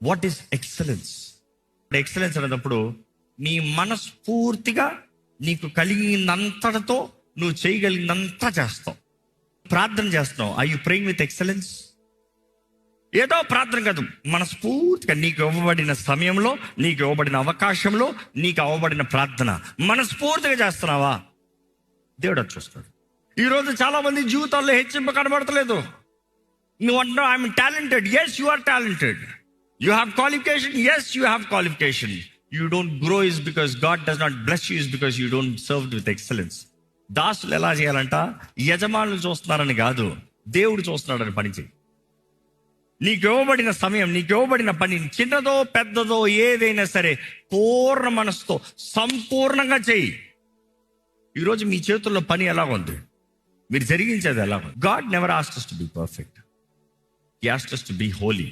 What is excellence? Excellence అనేటప్పుడు నీ మనస్ఫూర్తిగా నీకు కలిగినంతటితో నువ్వు చేయగలిగినంత చేస్తావు. ప్రార్థన చేస్తున్నావు, I you praying with excellence? ఏదో ప్రార్థన కాదు, మనస్ఫూర్తిగా నీకు ఇవ్వబడిన సమయంలో, నీకు ఇవ్వబడిన అవకాశంలో, నీకు ఇవ్వబడిన ప్రార్థన మనస్ఫూర్తిగా చేస్తున్నావా? దేవుడు అది చూస్తాడు. ఈరోజు చాలా మంది జీవితాల్లో హెచ్చింపు కనబడతలేదు. నువ్వు అంటున్నావు I'm talented. Yes, you are talented. You have qualification. Yes, you have qualification. You don't grow is because God does not bless you, is because you don't serve with excellence. దాసులు ఎలా చేయాలంట? యజమానులు చూస్తున్నారని కాదు, దేవుడు చూస్తున్నాడని పని చేయి. నీకు ఇవ్వబడిన సమయం, నీకు ఇవ్వబడిన పని, చిన్నదో పెద్దదో ఏదైనా సరే పూర్ణ మనసుతో సంపూర్ణంగా చేయి. ఈరోజు మీ చేతుల్లో పని ఎలా ఉంది? మీరు జరిగించేది ఎలా ఉంది? God never asked us to be perfect. He asked us to be holy.